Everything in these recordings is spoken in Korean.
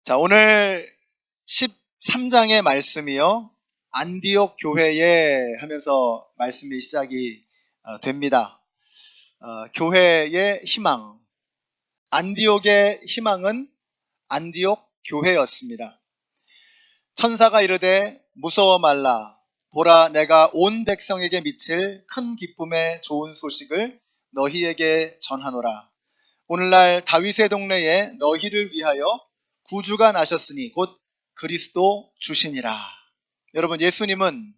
자, 오늘 13장의 말씀이요. 안디옥 교회에 하면서 말씀이 시작이 됩니다. 교회의 희망. 안디옥의 희망은 안디옥 교회였습니다. 천사가 이르되 무서워 말라. 보라, 내가 온 백성에게 미칠 큰 기쁨의 좋은 소식을 너희에게 전하노라. 오늘날 다윗의 동네에 너희를 위하여 구주가 나셨으니 곧 그리스도 주시니라. 여러분, 예수님은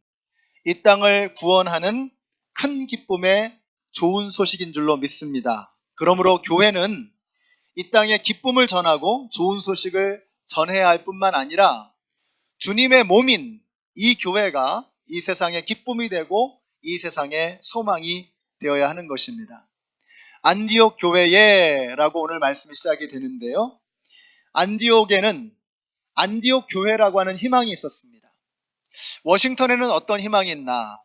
이 땅을 구원하는 큰 기쁨의 좋은 소식인 줄로 믿습니다. 그러므로 교회는 이 땅에 기쁨을 전하고 좋은 소식을 전해야 할 뿐만 아니라 주님의 몸인 이 교회가 이 세상의 기쁨이 되고 이 세상의 소망이 되어야 하는 것입니다. 안디옥 교회에 라고 오늘 말씀이 시작이 되는데요. 안디옥에는 안디옥 교회라고 하는 희망이 있었습니다. 워싱턴에는 어떤 희망이 있나?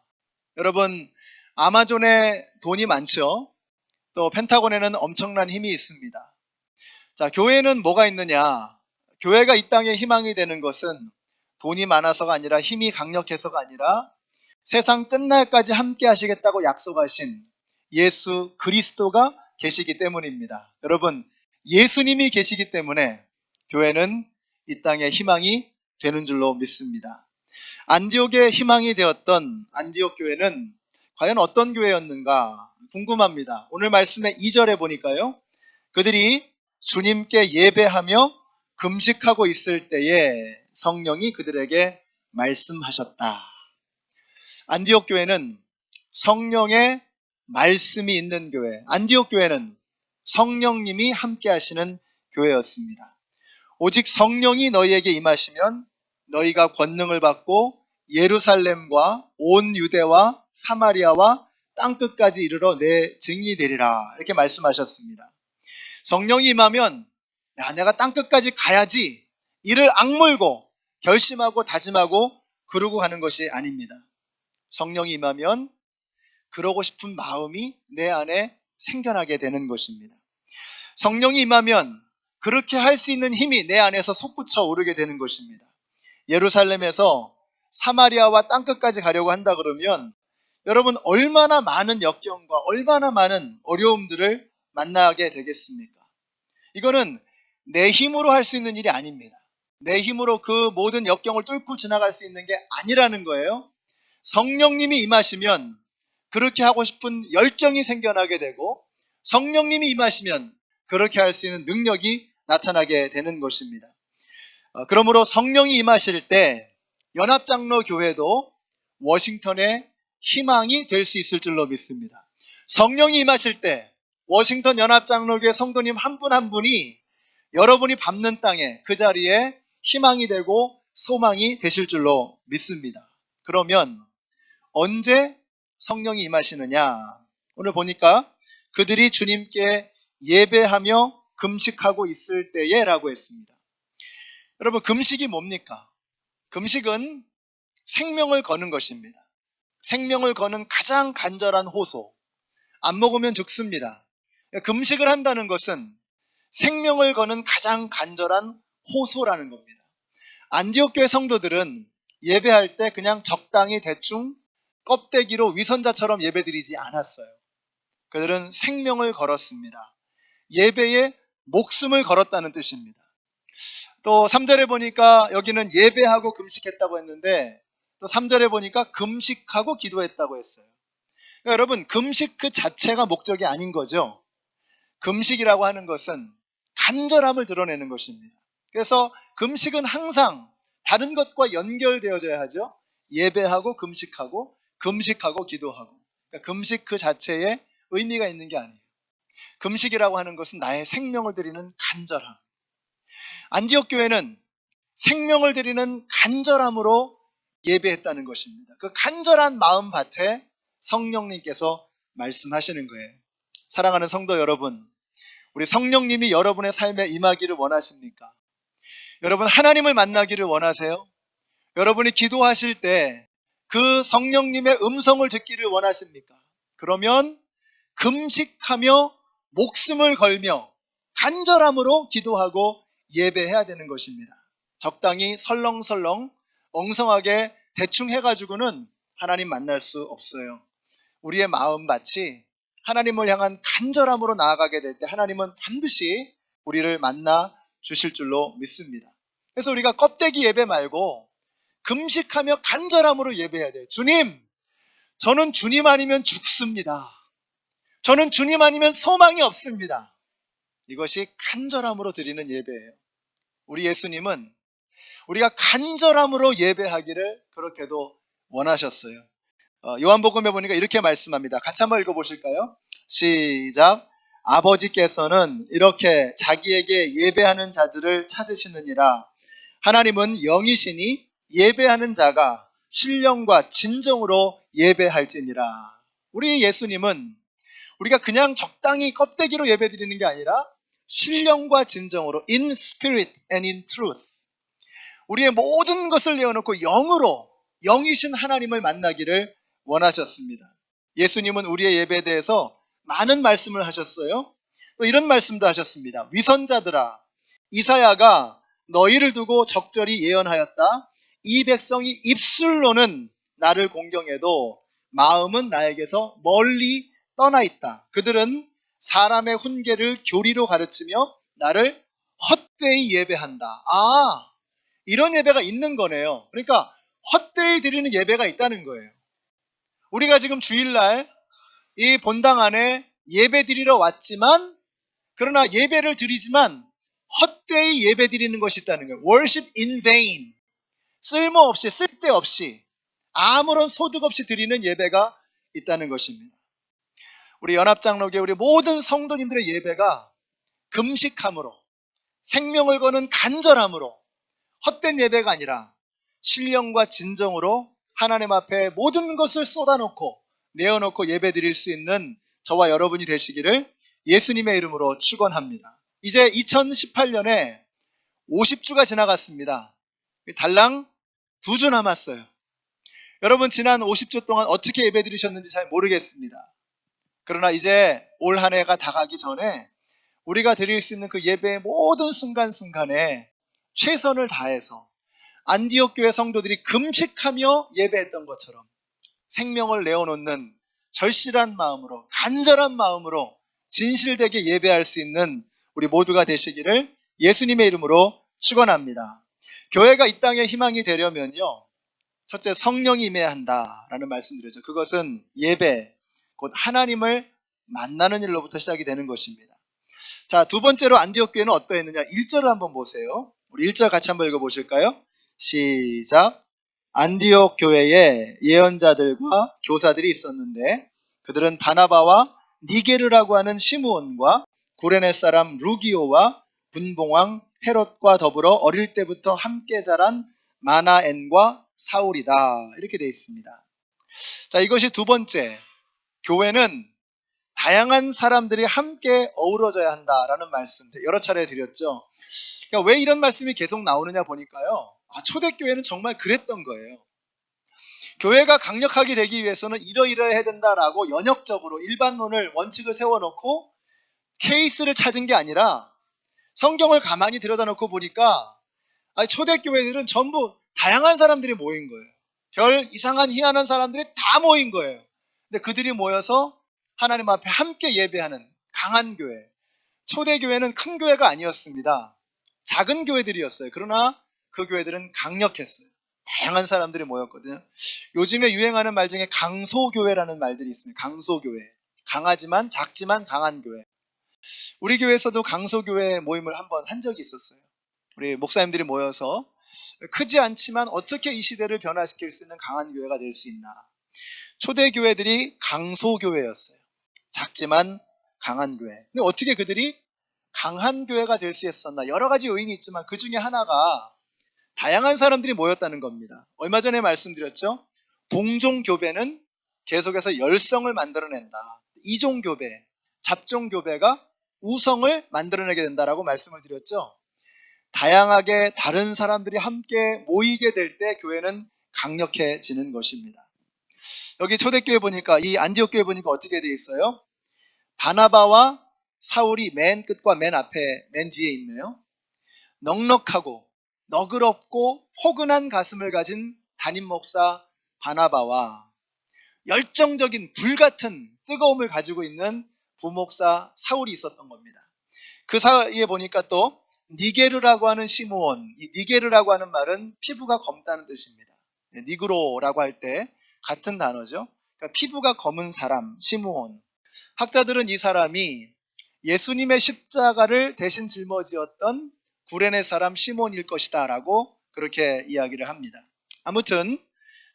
여러분, 아마존에 돈이 많죠? 또 펜타곤에는 엄청난 힘이 있습니다. 자, 교회는 뭐가 있느냐? 교회가 이 땅에 희망이 되는 것은 돈이 많아서가 아니라 힘이 강력해서가 아니라 세상 끝날까지 함께 하시겠다고 약속하신 예수 그리스도가 계시기 때문입니다. 여러분, 예수님이 계시기 때문에 교회는 이 땅에 희망이 되는 줄로 믿습니다. 안디옥의 희망이 되었던 안디옥 교회는 과연 어떤 교회였는가 궁금합니다. 오늘 말씀의 2절에 보니까요. 그들이 주님께 예배하며 금식하고 있을 때에 성령이 그들에게 말씀하셨다. 안디옥 교회는 성령의 말씀이 있는 교회, 안디옥 교회는 성령님이 함께 하시는 교회였습니다. 오직 성령이 너희에게 임하시면 너희가 권능을 받고 예루살렘과 온 유대와 사마리아와 땅끝까지 이르러 내 증인이 되리라. 이렇게 말씀하셨습니다. 성령이 임하면 내가 땅끝까지 가야지 이를 악물고 결심하고 다짐하고 그러고 가는 것이 아닙니다. 성령이 임하면 그러고 싶은 마음이 내 안에 생겨나게 되는 것입니다. 성령이 임하면 그렇게 할 수 있는 힘이 내 안에서 솟구쳐 오르게 되는 것입니다. 예루살렘에서 사마리아와 땅끝까지 가려고 한다 그러면 여러분, 얼마나 많은 역경과 얼마나 많은 어려움들을 만나게 되겠습니까? 이거는 내 힘으로 할 수 있는 일이 아닙니다. 내 힘으로 그 모든 역경을 뚫고 지나갈 수 있는 게 아니라는 거예요. 성령님이 임하시면 그렇게 하고 싶은 열정이 생겨나게 되고 성령님이 임하시면 그렇게 할 수 있는 능력이 나타나게 되는 것입니다. 그러므로 성령이 임하실 때 연합장로교회도 워싱턴의 희망이 될 수 있을 줄로 믿습니다. 성령이 임하실 때 워싱턴 연합장로교회 성도님 한 분 한 분이 여러분이 밟는 땅에 그 자리에 희망이 되고 소망이 되실 줄로 믿습니다. 그러면 언제 성령이 임하시느냐? 오늘 보니까 그들이 주님께 예배하며 금식하고 있을 때에 라고 했습니다. 여러분, 금식이 뭡니까? 금식은 생명을 거는 것입니다. 생명을 거는 가장 간절한 호소. 안 먹으면 죽습니다. 금식을 한다는 것은 생명을 거는 가장 간절한 호소라는 겁니다. 안디옥 교회 성도들은 예배할 때 그냥 적당히 대충 껍데기로 위선자처럼 예배드리지 않았어요. 그들은 생명을 걸었습니다. 예배에 목숨을 걸었다는 뜻입니다. 또 3절에 보니까 여기는 예배하고 금식했다고 했는데 또 3절에 보니까 금식하고 기도했다고 했어요. 그러니까 여러분, 금식 그 자체가 목적이 아닌 거죠. 금식이라고 하는 것은 간절함을 드러내는 것입니다. 그래서 금식은 항상 다른 것과 연결되어져야 하죠. 예배하고 금식하고 기도하고. 그러니까 금식 그 자체에 의미가 있는 게 아니에요. 금식이라고 하는 것은 나의 생명을 드리는 간절함. 안디옥 교회는 생명을 드리는 간절함으로 예배했다는 것입니다. 그 간절한 마음밭에 성령님께서 말씀하시는 거예요. 사랑하는 성도 여러분, 우리 성령님이 여러분의 삶에 임하기를 원하십니까? 여러분, 하나님을 만나기를 원하세요? 여러분이 기도하실 때 그 성령님의 음성을 듣기를 원하십니까? 그러면 금식하며 목숨을 걸며 간절함으로 기도하고 예배해야 되는 것입니다. 적당히 설렁설렁 엉성하게 대충 해가지고는 하나님 만날 수 없어요. 우리의 마음밭이 하나님을 향한 간절함으로 나아가게 될 때 하나님은 반드시 우리를 만나 주실 줄로 믿습니다. 그래서 우리가 껍데기 예배 말고 금식하며 간절함으로 예배해야 돼요. 주님, 저는 주님 아니면 죽습니다. 저는 주님 아니면 소망이 없습니다. 이것이 간절함으로 드리는 예배예요. 우리 예수님은 우리가 간절함으로 예배하기를 그렇게도 원하셨어요. 요한복음에 보니까 이렇게 말씀합니다. 같이 한번 읽어보실까요? 시작. 아버지께서는 이렇게 자기에게 예배하는 자들을 찾으시느니라. 하나님은 영이시니 예배하는 자가 신령과 진정으로 예배할지니라. 우리 예수님은 우리가 그냥 적당히 껍데기로 예배드리는 게 아니라 신령과 진정으로 in spirit and in truth 우리의 모든 것을 내어놓고 영으로 영이신 하나님을 만나기를 원하셨습니다. 예수님은 우리의 예배에 대해서 많은 말씀을 하셨어요. 또 이런 말씀도 하셨습니다. 위선자들아, 이사야가 너희를 두고 적절히 예언하였다. 이 백성이 입술로는 나를 공경해도 마음은 나에게서 멀리 떠나 있다. 그들은 사람의 훈계를 교리로 가르치며 나를 헛되이 예배한다. 이런 예배가 있는 거네요. 그러니까 헛되이 드리는 예배가 있다는 거예요. 우리가 지금 주일날 이 본당 안에 예배 드리러 왔지만, 그러나 예배를 드리지만 헛되이 예배 드리는 것이 있다는 거예요. worship in vain. 쓸모없이, 쓸데없이, 아무런 소득 없이 드리는 예배가 있다는 것입니다. 우리 연합장로교 우리 모든 성도님들의 예배가 금식함으로, 생명을 거는 간절함으로, 헛된 예배가 아니라 신령과 진정으로 하나님 앞에 모든 것을 쏟아놓고 내어놓고 예배 드릴 수 있는 저와 여러분이 되시기를 예수님의 이름으로 축원합니다. 이제 2018년에 50주가 지나갔습니다. 달랑 2주 남았어요. 여러분 지난 50주 동안 어떻게 예배 드리셨는지 잘 모르겠습니다. 그러나 이제 올 한 해가 다 가기 전에 우리가 드릴 수 있는 그 예배의 모든 순간순간에 최선을 다해서 안디옥 교회 성도들이 금식하며 예배했던 것처럼 생명을 내어놓는 절실한 마음으로, 간절한 마음으로 진실되게 예배할 수 있는 우리 모두가 되시기를 예수님의 이름으로 축원합니다. 교회가 이 땅에 희망이 되려면요, 첫째 성령이 임해야 한다라는 말씀드렸죠. 그것은 예배, 곧 하나님을 만나는 일로부터 시작이 되는 것입니다. 자, 두 번째로 안디옥 교회는 어떠했느냐? 1절을 한번 보세요. 우리 1절 같이 한번 읽어보실까요? 시작. 안디옥 교회에 예언자들과 교사들이 있었는데 그들은 바나바와 니게르라고 하는 시므온과 구레네 사람 루기오와 분봉왕 헤롯과 더불어 어릴 때부터 함께 자란 마나엔과 사울이다. 이렇게 되어 있습니다. 자, 이것이 두 번째. 교회는 다양한 사람들이 함께 어우러져야 한다라는 말씀 여러 차례 드렸죠. 그러니까 왜 이런 말씀이 계속 나오느냐 보니까요, 초대교회는 정말 그랬던 거예요. 교회가 강력하게 되기 위해서는 이러이러해야 된다라고 연역적으로 일반론을, 원칙을 세워놓고 케이스를 찾은 게 아니라 성경을 가만히 들여다놓고 보니까 초대교회들은 전부 다양한 사람들이 모인 거예요. 별 이상한 희한한 사람들이 다 모인 거예요. 근데 그들이 모여서 하나님 앞에 함께 예배하는 강한 교회. 초대교회는 큰 교회가 아니었습니다. 작은 교회들이었어요. 그러나 그 교회들은 강력했어요. 다양한 사람들이 모였거든요. 요즘에 유행하는 말 중에 강소교회라는 말들이 있습니다. 강소교회. 강하지만 작지만 강한 교회. 우리 교회에서도 강소교회 모임을 한번 한 적이 있었어요. 우리 목사님들이 모여서 크지 않지만 어떻게 이 시대를 변화시킬 수 있는 강한 교회가 될 수 있나. 초대교회들이 강소교회였어요. 작지만 강한 교회. 근데 어떻게 그들이 강한 교회가 될 수 있었나? 여러 가지 요인이 있지만 그 중에 하나가 다양한 사람들이 모였다는 겁니다. 얼마 전에 말씀드렸죠? 동종교배는 계속해서 열성을 만들어낸다. 이종교배, 잡종교배가 우성을 만들어내게 된다라고 말씀을 드렸죠. 다양하게 다른 사람들이 함께 모이게 될 때 교회는 강력해지는 것입니다. 여기 초대교회 보니까, 이 안디옥 교회 보니까 어떻게 되어 있어요? 바나바와 사울이 맨 끝과 맨 앞에, 맨 뒤에 있네요. 넉넉하고 너그럽고 포근한 가슴을 가진 담임 목사 바나바와 열정적인 불같은 뜨거움을 가지고 있는 부목사 사울이 있었던 겁니다. 그 사이에 보니까 또 니게르라고 하는 시므온, 이 니게르라고 하는 말은 피부가 검다는 뜻입니다. 니그로라고 할 때 같은 단어죠. 그러니까 피부가 검은 사람, 시므온. 학자들은 이 사람이 예수님의 십자가를 대신 짊어지었던 구레네 사람 시몬일 것이다 라고 그렇게 이야기를 합니다. 아무튼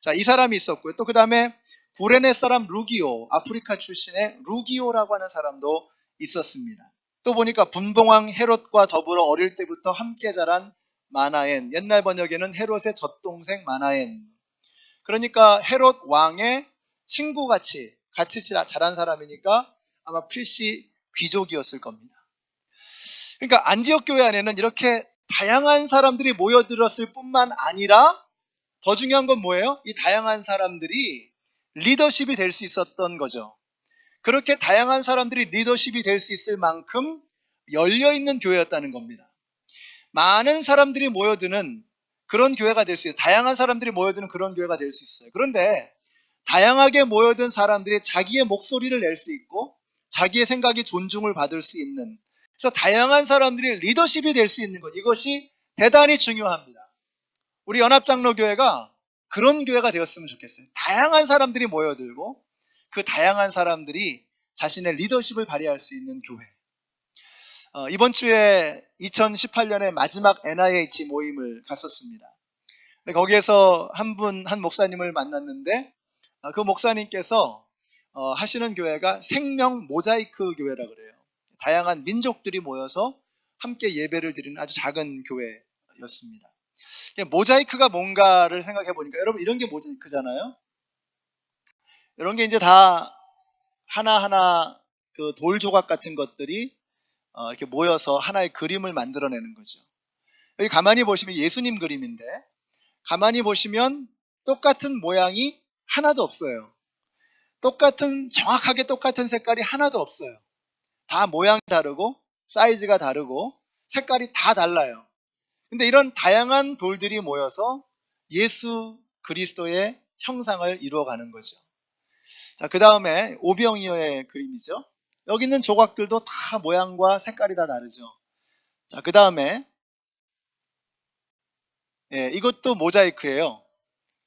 자, 이 사람이 있었고요. 또 그 다음에 구레네 사람 루기오, 아프리카 출신의 루기오라고 하는 사람도 있었습니다. 또 보니까 분봉왕 헤롯과 더불어 어릴 때부터 함께 자란 마나엔, 옛날 번역에는 헤롯의 젖동생 마나엔. 그러니까 헤롯 왕의 친구같이 같이 자란 사람이니까 아마 필시 귀족이었을 겁니다. 그러니까 안디옥 교회 안에는 이렇게 다양한 사람들이 모여들었을 뿐만 아니라 더 중요한 건 뭐예요? 이 다양한 사람들이 리더십이 될 수 있었던 거죠. 그렇게 다양한 사람들이 리더십이 될 수 있을 만큼 열려있는 교회였다는 겁니다. 많은 사람들이 모여드는 그런 교회가 될 수 있어요. 다양한 사람들이 모여드는 그런 교회가 될 수 있어요. 그런데 다양하게 모여든 사람들이 자기의 목소리를 낼 수 있고 자기의 생각이 존중을 받을 수 있는, 그래서 다양한 사람들이 리더십이 될 수 있는 것, 이것이 대단히 중요합니다. 우리 연합장로교회가 그런 교회가 되었으면 좋겠어요. 다양한 사람들이 모여들고 그 다양한 사람들이 자신의 리더십을 발휘할 수 있는 교회. 이번 주에 2018년에 마지막 NIH 모임을 갔었습니다. 거기에서 한 목사님을 만났는데 그 목사님께서 하시는 교회가 생명 모자이크 교회라 그래요. 다양한 민족들이 모여서 함께 예배를 드리는 아주 작은 교회였습니다. 모자이크가 뭔가를 생각해 보니까 여러분 이런 게 모자이크잖아요. 이런 게 이제 다 하나하나 그 돌 조각 같은 것들이 이렇게 모여서 하나의 그림을 만들어내는 거죠. 여기 가만히 보시면 예수님 그림인데 가만히 보시면 똑같은 모양이 하나도 없어요. 정확하게 똑같은 색깔이 하나도 없어요. 다 모양이 다르고 사이즈가 다르고 색깔이 다 달라요. 근데 이런 다양한 돌들이 모여서 예수 그리스도의 형상을 이루어가는 거죠. 자, 그 다음에 오병이어의 그림이죠. 여기 있는 조각들도 다 모양과 색깔이 다 다르죠. 자, 그 다음에 이것도 모자이크예요.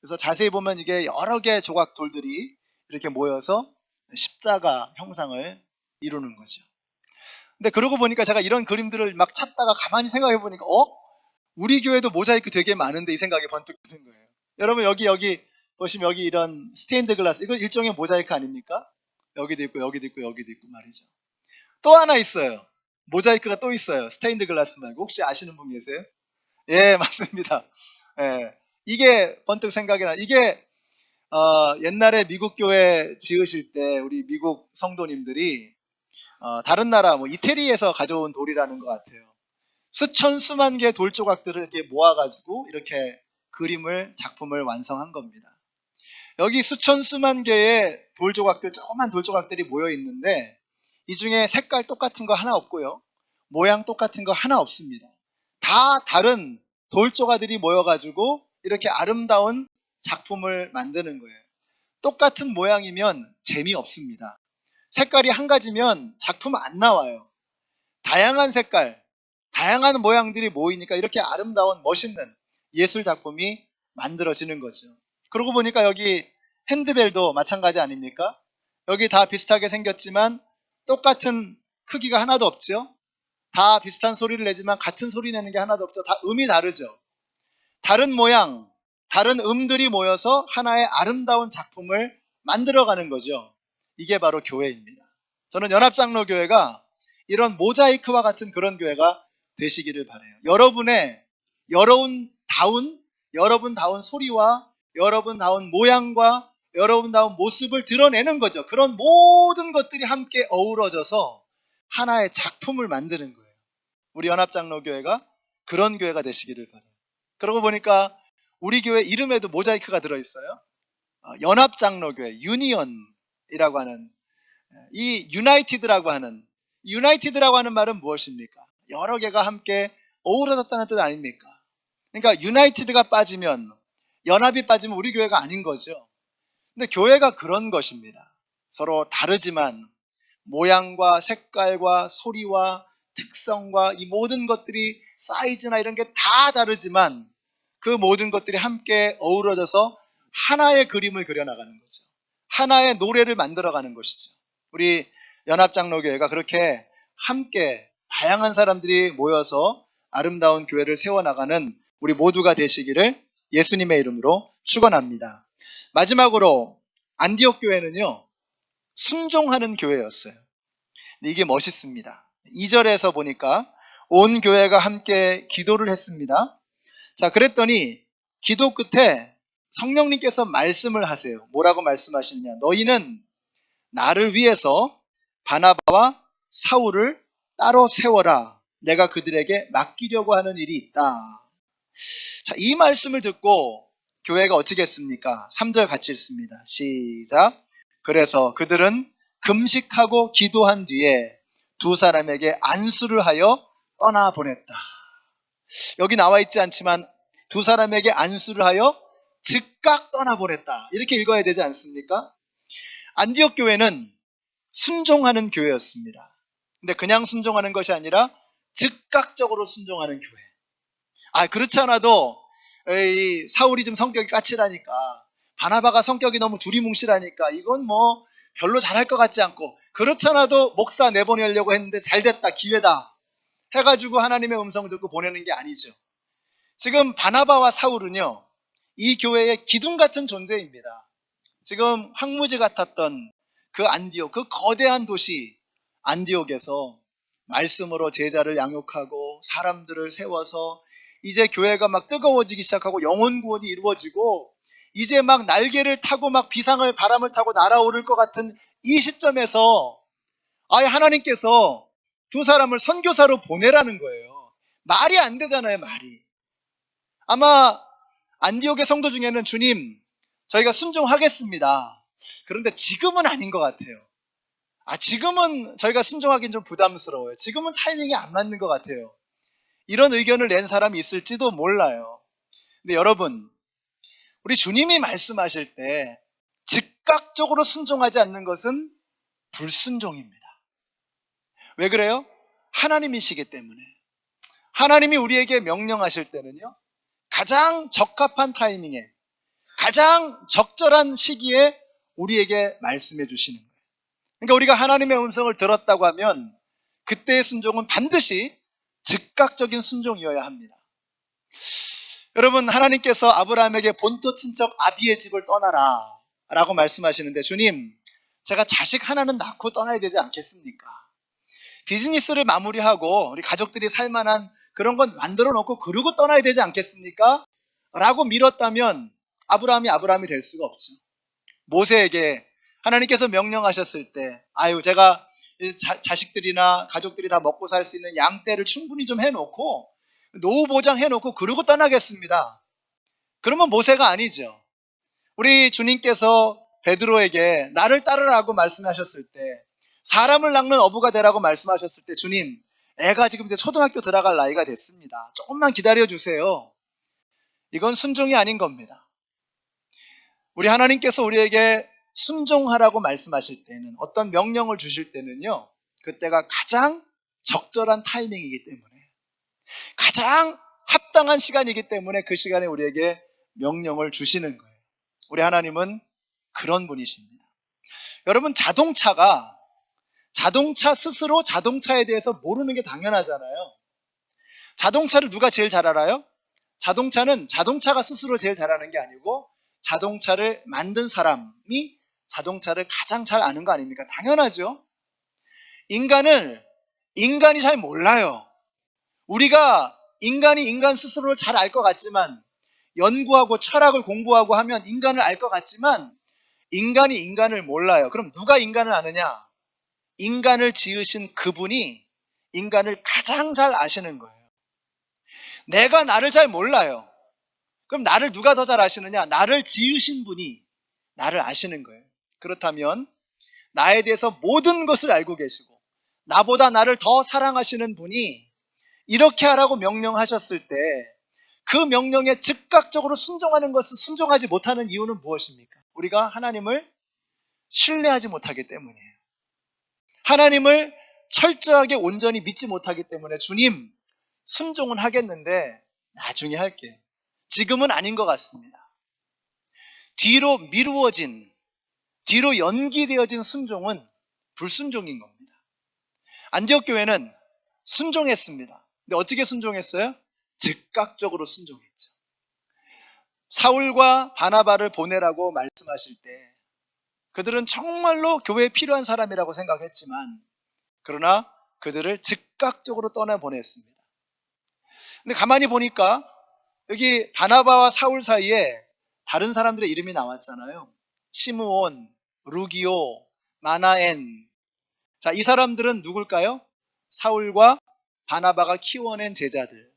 그래서 자세히 보면 이게 여러 개의 조각 돌들이 이렇게 모여서 십자가 형상을 이루는 거죠. 근데 그러고 보니까 제가 이런 그림들을 막 찾다가 가만히 생각해 보니까 우리 교회도 모자이크 되게 많은데 이 생각이 번뜩 드는 거예요. 여러분 여기 보시면 여기 이런 스테인드 글라스, 이거 일종의 모자이크 아닙니까? 여기도 있고 여기도 있고 여기도 있고 말이죠. 또 하나 있어요. 모자이크가 또 있어요. 스테인드 글라스 말고. 혹시 아시는 분 계세요? 예, 맞습니다. 예, 이게 번뜩 생각이 나. 이게 옛날에 미국 교회 지으실 때 우리 미국 성도님들이 다른 나라 뭐 이태리에서 가져온 돌이라는 것 같아요. 수천 수만 개의 돌 조각들을 이렇게 모아가지고 이렇게 작품을 완성한 겁니다. 여기 수천 수만 개의 돌 조각들, 조그만 돌 조각들이 모여 있는데 이 중에 색깔 똑같은 거 하나 없고요, 모양 똑같은 거 하나 없습니다. 다 다른 돌 조각들이 모여가지고 이렇게 아름다운 작품을 만드는 거예요. 똑같은 모양이면 재미없습니다. 색깔이 한 가지면 작품 안 나와요. 다양한 색깔, 다양한 모양들이 모이니까 이렇게 아름다운 멋있는 예술 작품이 만들어지는 거죠. 그러고 보니까 여기 핸드벨도 마찬가지 아닙니까? 여기 다 비슷하게 생겼지만 똑같은 크기가 하나도 없죠. 다 비슷한 소리를 내지만 같은 소리 내는 게 하나도 없죠. 다 음이 다르죠. 다른 모양, 다른 음들이 모여서 하나의 아름다운 작품을 만들어가는 거죠. 이게 바로 교회입니다. 저는 연합장로교회가 이런 모자이크와 같은 그런 교회가 되시기를 바라요. 여러분다운 소리와 여러분다운 모양과 여러분다운 모습을 드러내는 거죠. 그런 모든 것들이 함께 어우러져서 하나의 작품을 만드는 거예요. 우리 연합장로교회가 그런 교회가 되시기를 바라요. 그러고 보니까 우리 교회 이름에도 모자이크가 들어있어요. 연합장로교회, 유니언이라고 하는, 이 유나이티드라고 하는 말은 무엇입니까? 여러 개가 함께 어우러졌다는 뜻 아닙니까? 그러니까 유나이티드가 빠지면, 연합이 빠지면 우리 교회가 아닌 거죠. 근데 교회가 그런 것입니다. 서로 다르지만 모양과 색깔과 소리와 특성과 이 모든 것들이 사이즈나 이런 게 다 다르지만 그 모든 것들이 함께 어우러져서 하나의 그림을 그려나가는 거죠. 하나의 노래를 만들어가는 것이죠. 우리 연합장로교회가 그렇게 함께 다양한 사람들이 모여서 아름다운 교회를 세워나가는 우리 모두가 되시기를 예수님의 이름으로 축원합니다. 마지막으로 안디옥 교회는요, 순종하는 교회였어요. 근데 이게 멋있습니다. 2절에서 보니까 온 교회가 함께 기도를 했습니다. 자, 그랬더니 기도 끝에 성령님께서 말씀을 하세요. 뭐라고 말씀하시느냐? 너희는 나를 위해서 바나바와 사울을 따로 세워라. 내가 그들에게 맡기려고 하는 일이 있다. 자, 이 말씀을 듣고 교회가 어떻게 했습니까? 3절 같이 읽습니다. 시작. 그래서 그들은 금식하고 기도한 뒤에 두 사람에게 안수를 하여 떠나보냈다. 여기 나와 있지 않지만 두 사람에게 안수를 하여 즉각 떠나보냈다. 이렇게 읽어야 되지 않습니까? 안디옥 교회는 순종하는 교회였습니다. 근데 그냥 순종하는 것이 아니라 즉각적으로 순종하는 교회. 그렇지 않아도 이 사울이 좀 성격이 까칠하니까, 바나바가 성격이 너무 두리뭉실하니까 이건 뭐 별로 잘할 것 같지 않고, 그렇지 않아도 목사 내보내려고 했는데 잘됐다, 기회다 해가지고 하나님의 음성을 듣고 보내는 게 아니죠. 지금 바나바와 사울은요, 이 교회의 기둥 같은 존재입니다. 지금 황무지 같았던 그 안디옥, 그 거대한 도시 안디옥에서 말씀으로 제자를 양육하고 사람들을 세워서 이제 교회가 막 뜨거워지기 시작하고 영혼 구원이 이루어지고 이제 막 날개를 타고 막 비상을, 바람을 타고 날아오를 것 같은 이 시점에서 아예 하나님께서 두 사람을 선교사로 보내라는 거예요. 말이 안 되잖아요, 말이. 아마 안디옥의 성도 중에는 주님, 저희가 순종하겠습니다. 그런데 지금은 아닌 것 같아요. 지금은 저희가 순종하기는 좀 부담스러워요. 지금은 타이밍이 안 맞는 것 같아요. 이런 의견을 낸 사람이 있을지도 몰라요. 근데 여러분, 우리 주님이 말씀하실 때 즉각적으로 순종하지 않는 것은 불순종입니다. 왜 그래요? 하나님이시기 때문에. 하나님이 우리에게 명령하실 때는요, 가장 적합한 타이밍에, 가장 적절한 시기에 우리에게 말씀해 주시는 거예요. 그러니까 우리가 하나님의 음성을 들었다고 하면 그때의 순종은 반드시 즉각적인 순종이어야 합니다. 여러분, 하나님께서 아브라함에게 본토 친척 아비의 집을 떠나라 라고 말씀하시는데, 주님, 제가 자식 하나는 낳고 떠나야 되지 않겠습니까? 비즈니스를 마무리하고 우리 가족들이 살만한 그런 건 만들어 놓고 그러고 떠나야 되지 않겠습니까? 라고 밀었다면 아브라함이 될 수가 없죠. 모세에게 하나님께서 명령하셨을 때, 제가 자식들이나 가족들이 다 먹고 살 수 있는 양떼를 충분히 좀 해놓고 노후 보장해놓고 그러고 떠나겠습니다. 그러면 모세가 아니죠. 우리 주님께서 베드로에게 나를 따르라고 말씀하셨을 때, 사람을 낚는 어부가 되라고 말씀하셨을 때, 주님, 애가 지금 이제 초등학교 들어갈 나이가 됐습니다. 조금만 기다려주세요. 이건 순종이 아닌 겁니다. 우리 하나님께서 우리에게 순종하라고 말씀하실 때는, 어떤 명령을 주실 때는요, 그때가 가장 적절한 타이밍이기 때문에, 가장 합당한 시간이기 때문에 그 시간에 우리에게 명령을 주시는 거예요. 우리 하나님은 그런 분이십니다. 여러분, 자동차 스스로 자동차에 대해서 모르는 게 당연하잖아요. 자동차를 누가 제일 잘 알아요? 자동차는 자동차가 스스로 제일 잘 아는 게 아니고 자동차를 만든 사람이 자동차를 가장 잘 아는 거 아닙니까? 당연하죠. 인간이 잘 몰라요. 우리가 인간이 인간 스스로를 잘 알 것 같지만, 연구하고 철학을 공부하고 하면 인간을 알 것 같지만 인간이 인간을 몰라요. 그럼 누가 인간을 아느냐? 인간을 지으신 그분이 인간을 가장 잘 아시는 거예요. 내가 나를 잘 몰라요. 그럼 나를 누가 더 잘 아시느냐? 나를 지으신 분이 나를 아시는 거예요. 그렇다면 나에 대해서 모든 것을 알고 계시고 나보다 나를 더 사랑하시는 분이 이렇게 하라고 명령하셨을 때 그 명령에 즉각적으로 순종하는 것을 순종하지 못하는 이유는 무엇입니까? 우리가 하나님을 신뢰하지 못하기 때문이에요. 하나님을 철저하게 온전히 믿지 못하기 때문에 주님 순종은 하겠는데 나중에 할게. 지금은 아닌 것 같습니다. 뒤로 미루어진, 뒤로 연기되어진 순종은 불순종인 겁니다. 안디옥 교회는 순종했습니다. 근데 어떻게 순종했어요? 즉각적으로 순종했죠. 사울과 바나바를 보내라고 말씀하실 때 그들은 정말로 교회에 필요한 사람이라고 생각했지만 그러나 그들을 즉각적으로 떠나보냈습니다. 근데 가만히 보니까 여기 바나바와 사울 사이에 다른 사람들의 이름이 나왔잖아요. 시므온, 루기오, 마나엔. 자, 이 사람들은 누굴까요? 사울과 바나바가 키워낸 제자들.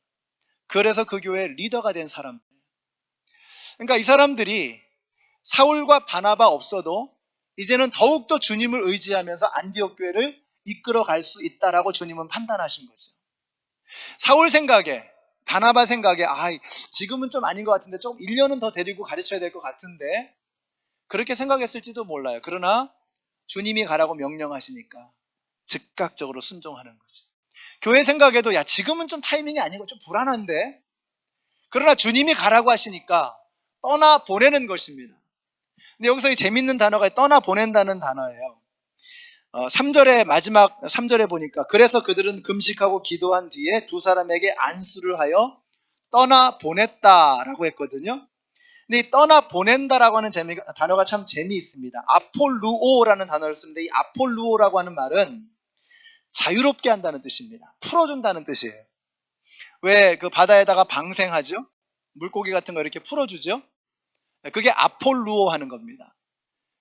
그래서 그 교회의 리더가 된 사람들. 그러니까 이 사람들이 사울과 바나바 없어도 이제는 더욱더 주님을 의지하면서 안디옥 교회를 이끌어갈 수 있다라고 주님은 판단하신 거죠. 사울 생각에, 바나바 생각에 지금은 좀 아닌 것 같은데 좀 1년은 더 데리고 가르쳐야 될 것 같은데 그렇게 생각했을지도 몰라요. 그러나 주님이 가라고 명령하시니까 즉각적으로 순종하는 거죠. 교회 생각에도 지금은 좀 타이밍이 아니고 좀 불안한데 그러나 주님이 가라고 하시니까 떠나 보내는 것입니다. 근데 여기서 이 재밌는 단어가 떠나 보낸다는 단어예요. 3절의 마지막 3절에 보니까 그래서 그들은 금식하고 기도한 뒤에 두 사람에게 안수를 하여 떠나 보냈다라고 했거든요. 근데 이 떠나 보낸다라고 하는 단어가 참 재미있습니다. 아폴루오라는 단어를 쓰는데 이 아폴루오라고 하는 말은 자유롭게 한다는 뜻입니다. 풀어준다는 뜻이에요. 왜 그 바다에다가 방생하죠? 물고기 같은 거 이렇게 풀어주죠? 그게 아폴루오 하는 겁니다.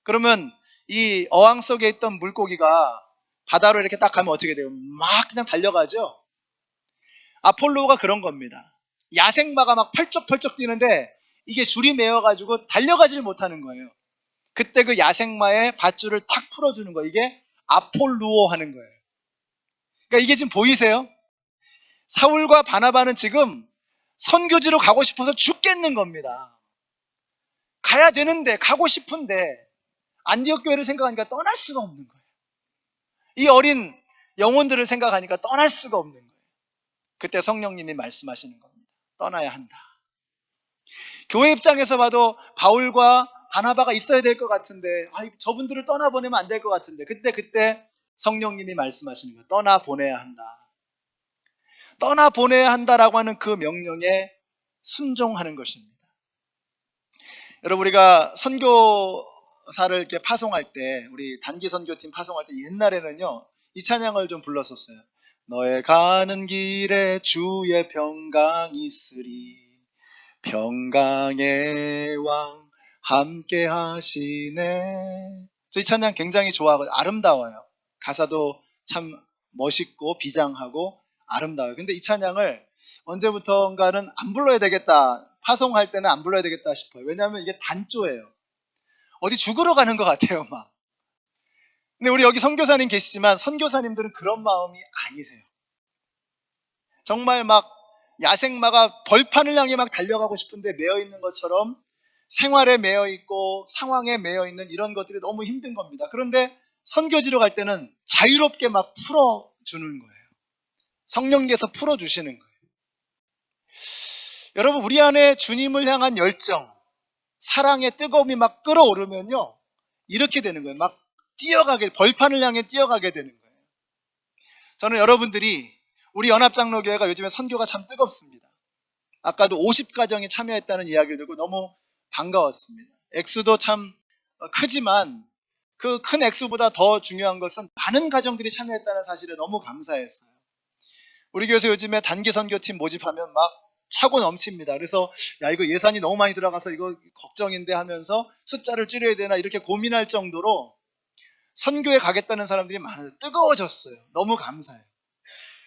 그러면 이 어항 속에 있던 물고기가 바다로 이렇게 딱 가면 어떻게 돼요? 막 그냥 달려가죠? 아폴루오가 그런 겁니다. 야생마가 막 펄쩍펄쩍 뛰는데 이게 줄이 매여가지고 달려가질 못하는 거예요. 그때 그 야생마의 밧줄을 탁 풀어주는 거예요. 이게 아폴루오 하는 거예요. 그러니까 이게 지금 보이세요? 사울과 바나바는 지금 선교지로 가고 싶어서 죽겠는 겁니다. 가야 되는데, 가고 싶은데 안디옥 교회를 생각하니까 떠날 수가 없는 거예요. 이 어린 영혼들을 생각하니까 떠날 수가 없는 거예요. 그때 성령님이 말씀하시는 겁니다. 떠나야 한다. 교회 입장에서 봐도 바울과 바나바가 있어야 될 것 같은데 저분들을 떠나보내면 안 될 것 같은데 그때 성령님이 말씀하시는 거예요. 떠나보내야 한다. 떠나보내야 한다라고 하는 그 명령에 순종하는 것입니다. 여러분 우리가 선교사를 이렇게 파송할 때 우리 단기 선교팀 파송할 때 옛날에는요 이 찬양을 좀 불렀었어요. 너의 가는 길에 주의 평강이 있으리 평강의 왕 함께 하시네. 저 이 찬양 굉장히 좋아하고 아름다워요. 가사도 참 멋있고 비장하고 아름다워요. 근데 이 찬양을 언제부턴가는 안 불러야 되겠다. 파송할 때는 안 불러야 되겠다 싶어요. 왜냐하면 이게 단조예요. 어디 죽으러 가는 것 같아요, 막. 근데 우리 여기 선교사님 계시지만 선교사님들은 그런 마음이 아니세요. 정말 막 야생마가 벌판을 향해 막 달려가고 싶은데 매여 있는 것처럼 생활에 매여 있고 상황에 매여 있는 이런 것들이 너무 힘든 겁니다. 그런데 선교지로 갈 때는 자유롭게 막 풀어주는 거예요. 성령께서 풀어주시는 거예요. 여러분 우리 안에 주님을 향한 열정, 사랑의 뜨거움이 막 끓어오르면요 이렇게 되는 거예요. 막 벌판을 향해 뛰어가게 되는 거예요. 저는 여러분들이 우리 연합장로교회가 요즘에 선교가 참 뜨겁습니다. 아까도 50가정이 참여했다는 이야기를 듣고 너무 반가웠습니다. 액수도 참 크지만 그 큰 액수보다 더 중요한 것은 많은 가정들이 참여했다는 사실에 너무 감사했어요. 우리 교회에서 요즘에 단기 선교팀 모집하면 막 차고 넘칩니다. 그래서 이거 예산이 너무 많이 들어가서 이거 걱정인데 하면서 숫자를 줄여야 되나 이렇게 고민할 정도로 선교에 가겠다는 사람들이 많아요. 뜨거워졌어요. 너무 감사해요.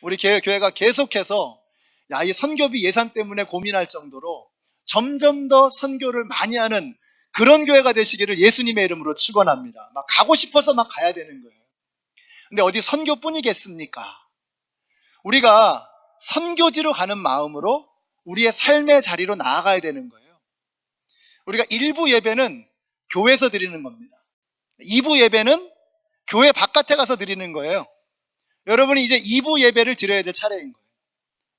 우리 교회가 계속해서 이 선교비 예산 때문에 고민할 정도로 점점 더 선교를 많이 하는 그런 교회가 되시기를 예수님의 이름으로 축원합니다. 막 가고 싶어서 막 가야 되는 거예요. 근데 어디 선교뿐이겠습니까? 우리가 선교지로 가는 마음으로 우리의 삶의 자리로 나아가야 되는 거예요. 우리가 1부 예배는 교회에서 드리는 겁니다. 2부 예배는 교회 바깥에 가서 드리는 거예요. 여러분이 이제 2부 예배를 드려야 될 차례인 거예요.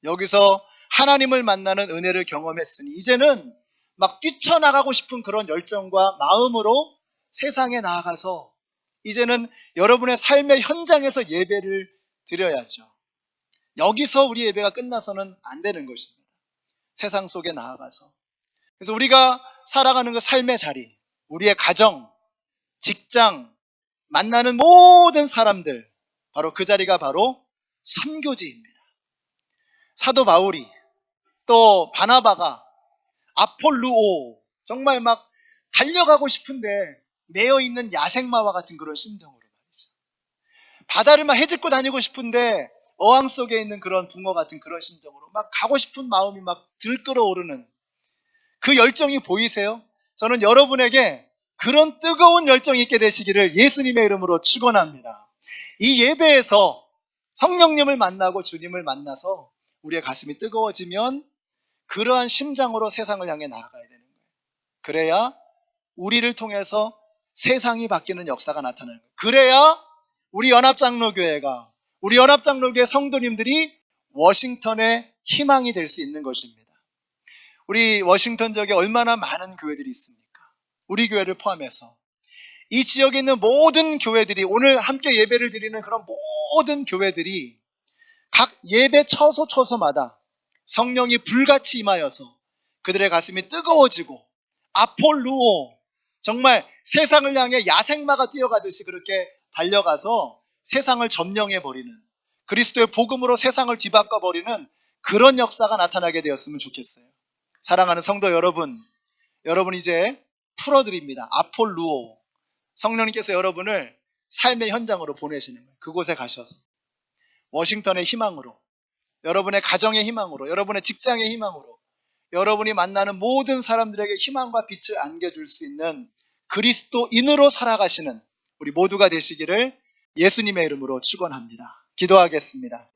여기서 하나님을 만나는 은혜를 경험했으니 이제는 막 뛰쳐나가고 싶은 그런 열정과 마음으로 세상에 나아가서 이제는 여러분의 삶의 현장에서 예배를 드려야죠. 여기서 우리 예배가 끝나서는 안 되는 것입니다. 세상 속에 나아가서. 그래서 우리가 살아가는 그 삶의 자리, 우리의 가정, 직장, 만나는 모든 사람들, 바로 그 자리가 바로 선교지입니다. 사도 바울이 또 바나바가 아폴루오, 정말 막 달려가고 싶은데 매여있는 야생마와 같은 그런 심정으로 말이죠. 바다를 막 헤집고 다니고 싶은데 어항 속에 있는 그런 붕어 같은 그런 심정으로 막 가고 싶은 마음이 막 들끓어오르는 그 열정이 보이세요? 저는 여러분에게 그런 뜨거운 열정이 있게 되시기를 예수님의 이름으로 축원합니다. 이 예배에서 성령님을 만나고 주님을 만나서 우리의 가슴이 뜨거워지면 그러한 심장으로 세상을 향해 나아가야 되는 거예요. 그래야 우리를 통해서 세상이 바뀌는 역사가 나타나는 거예요. 그래야 우리 연합장로교회가, 우리 연합장로교회 성도님들이 워싱턴의 희망이 될 수 있는 것입니다. 우리 워싱턴 지역에 얼마나 많은 교회들이 있습니까? 우리 교회를 포함해서 이 지역에 있는 모든 교회들이, 오늘 함께 예배를 드리는 그런 모든 교회들이 각 예배 처소마다 성령이 불같이 임하여서 그들의 가슴이 뜨거워지고 아폴루오, 정말 세상을 향해 야생마가 뛰어가듯이 그렇게 달려가서 세상을 점령해버리는, 그리스도의 복음으로 세상을 뒤바꿔버리는 그런 역사가 나타나게 되었으면 좋겠어요. 사랑하는 성도 여러분, 여러분 이제 풀어드립니다. 아폴루오, 성령님께서 여러분을 삶의 현장으로 보내시는 거예요. 그곳에 가셔서 워싱턴의 희망으로, 여러분의 가정의 희망으로, 여러분의 직장의 희망으로, 여러분이 만나는 모든 사람들에게 희망과 빛을 안겨줄 수 있는 그리스도인으로 살아가시는 우리 모두가 되시기를 예수님의 이름으로 축원합니다. 기도하겠습니다.